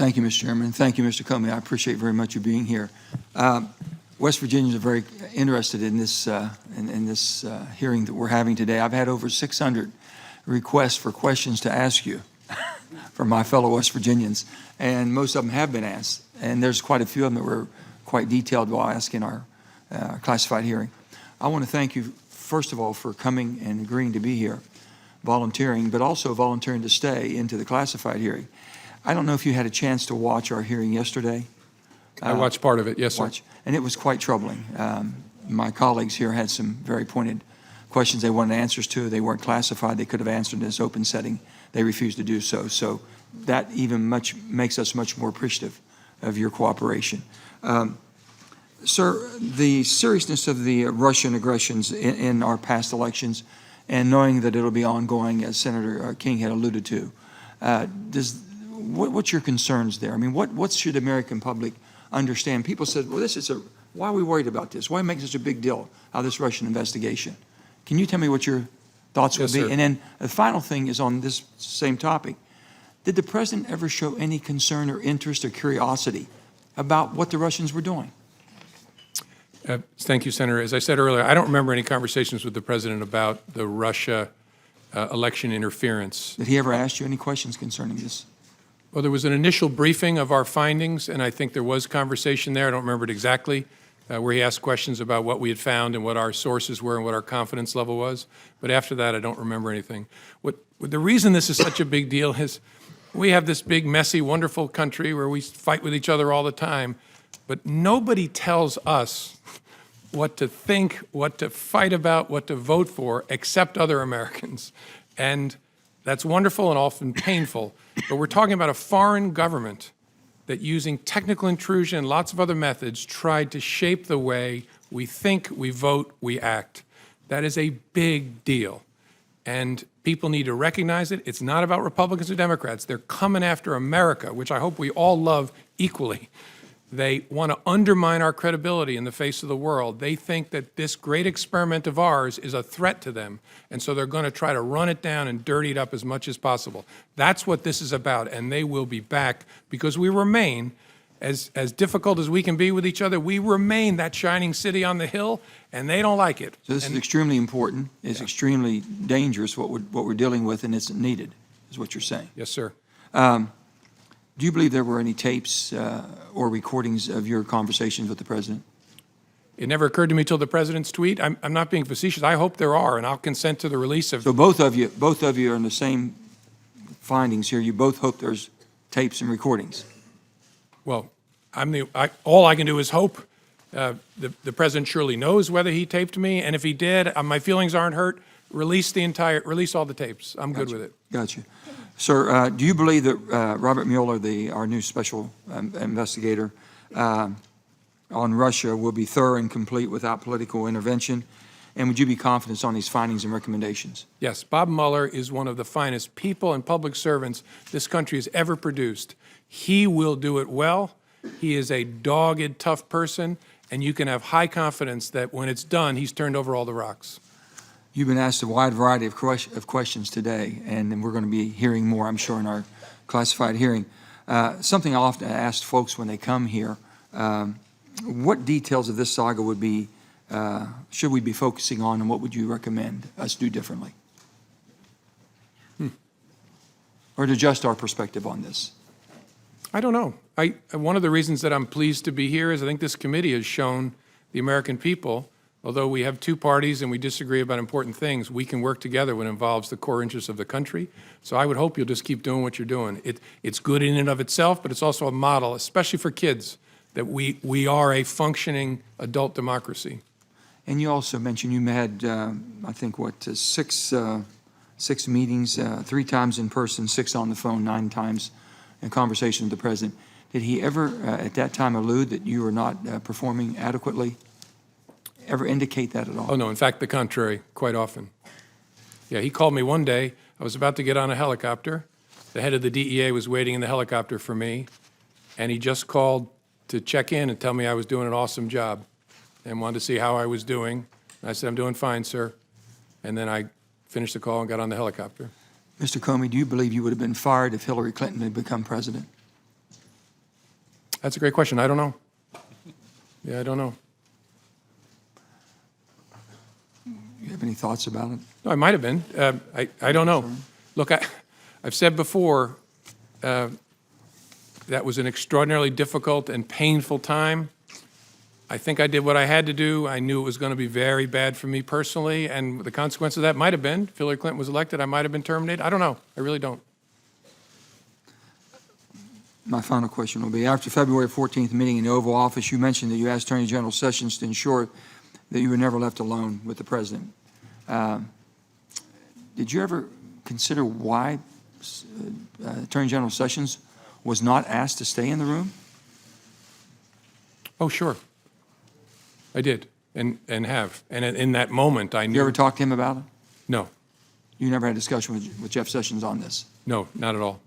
Thank you, Mr. Chairman. Thank you, Mr. Comey. I appreciate very much you being here. West Virginians are very interested in this hearing that we're having today. I've had over 600 requests for questions to ask you from my fellow West Virginians, and most of them have been asked. And there's quite a few of them that were quite detailed while asking our classified hearing. I want to thank you, first of all, for coming and agreeing to be here, volunteering, but also volunteering to stay into the classified hearing. I don't know if you had a chance to watch our hearing yesterday. I watched part of it, yes, sir. And it was quite troubling. My colleagues here had some very pointed questions they wanted answers to. They weren't classified. They could have answered in this open setting. They refused to do so. So that even makes us much more appreciative of your cooperation. Sir, the seriousness of the Russian aggressions in our past elections, and knowing that it'll be ongoing, as Senator King had alluded to, what's your concerns there? I mean, what should the American public understand? People said, well, why are we worried about this? Why make such a big deal out of this Russian investigation? Can you tell me what your thoughts would be? Sir. And then the final thing is on this same topic. Did the president ever show any concern or interest or curiosity about what the Russians were doing? Thank you, Senator. As I said earlier, I don't remember any conversations with the president about the Russia election interference. Did he ever ask you any questions concerning this? Well, there was an initial briefing of our findings, and I think there was conversation there. I don't remember it exactly, where he asked questions about what we had found and what our sources were and what our confidence level was. But after that, I don't remember anything. The reason this is such a big deal is we have this big, messy, wonderful country where we fight with each other all the time, but nobody tells us what to think, what to fight about, what to vote for, except other Americans. And that's wonderful and often painful. But we're talking about a foreign government that, using technical intrusion and lots of other methods, tried to shape the way we think, we vote, we act. That is a big deal. And people need to recognize it. It's not about Republicans or Democrats. They're coming after America, which I hope we all love equally. They want to undermine our credibility in the face of the world. They think that this great experiment of ours is a threat to them, and so they're going to try to run it down and dirty it up as much as possible. That's what this is about, and they will be back because we remain, as difficult as we can be with each other, we remain that shining city on the hill, and they don't like it. So this is extremely important. It's extremely dangerous, what we're dealing with, and it's needed, is what you're saying. Yes, sir. Do you believe there were any tapes or recordings of your conversations with the president? It never occurred to me till the president's tweet. I'm not being facetious. I hope there are, and I'll consent to the release of. So both of you are in the same findings here. You both hope there's tapes and recordings. Well, all I can do is hope. The president surely knows whether he taped me, and if he did, my feelings aren't hurt. Release all the tapes. I'm good with it. Gotcha. Sir, do you believe that Robert Mueller, our new special investigator on Russia, will be thorough and complete without political intervention? And would you be confident on these findings and recommendations? Yes, Bob Mueller is one of the finest people and public servants this country has ever produced. He will do it well. He is a dogged, tough person, and you can have high confidence that when it's done, he's turned over all the rocks. You've been asked a wide variety of questions today, and we're going to be hearing more, I'm sure, in our classified hearing. Something I often ask folks when they come here, what details of this saga should we be focusing on, and what would you recommend us do differently? Or to adjust our perspective on this? I don't know. One of the reasons that I'm pleased to be here is I think this committee has shown the American people, although we have two parties and we disagree about important things, we can work together when it involves the core interests of the country. So I would hope you'll just keep doing what you're doing. It's good in and of itself, but it's also a model, especially for kids, that we are a functioning adult democracy. And you also mentioned you had, I think, six meetings, 3 times in person, 6 on the phone, 9 times in conversation with the president. Did he ever, at that time, allude that you were not performing adequately? Ever indicate that at all? Oh, no. In fact, the contrary, quite often. Yeah, he called me one day. I was about to get on a helicopter. The head of the DEA was waiting in the helicopter for me, and he just called to check in and tell me I was doing an awesome job and wanted to see how I was doing. And I said, I'm doing fine, sir. And then I finished the call and got on the helicopter. Mr. Comey, do you believe you would have been fired if Hillary Clinton had become president? That's a great question. I don't know. Yeah, I don't know. You have any thoughts about it? No, I might have been. I don't know. Look, I've said before, that was an extraordinarily difficult and painful time. I think I did what I had to do. I knew it was going to be very bad for me personally, and the consequence of that might have been, if Hillary Clinton was elected, I might have been terminated. I don't know. I really don't. My final question will be, after February 14th meeting in the Oval Office, you mentioned that you asked Attorney General Sessions to ensure that you were never left alone with the president. Did you ever consider why Attorney General Sessions was not asked to stay in the room? Oh, sure. I did, and have. And in that moment, I knew. You ever talked to him about it? No, You never had a discussion with Jeff Sessions on this? no, not at all.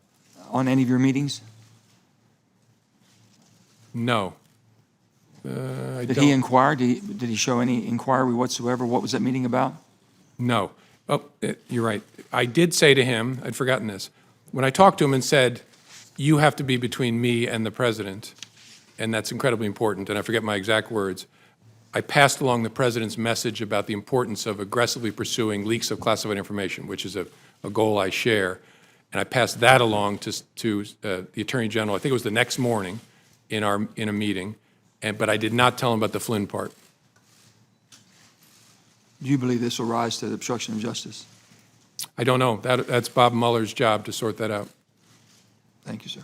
On any of your meetings? No. Did he inquire? Did he show any inquiry whatsoever? What was that meeting about? No. Oh, you're right. I did say to him, I'd forgotten this, when I talked to him and said, you have to be between me and the president, and that's incredibly important, and I forget my exact words, I passed along the president's message about the importance of aggressively pursuing leaks of classified information, which is a goal I share, and I passed that along to the Attorney General. I think it was the next morning in a meeting, but I did not tell him about the Flynn part. Do you believe this will rise to the obstruction of justice? I don't know. That's Bob Mueller's job to sort that out. Thank you, sir.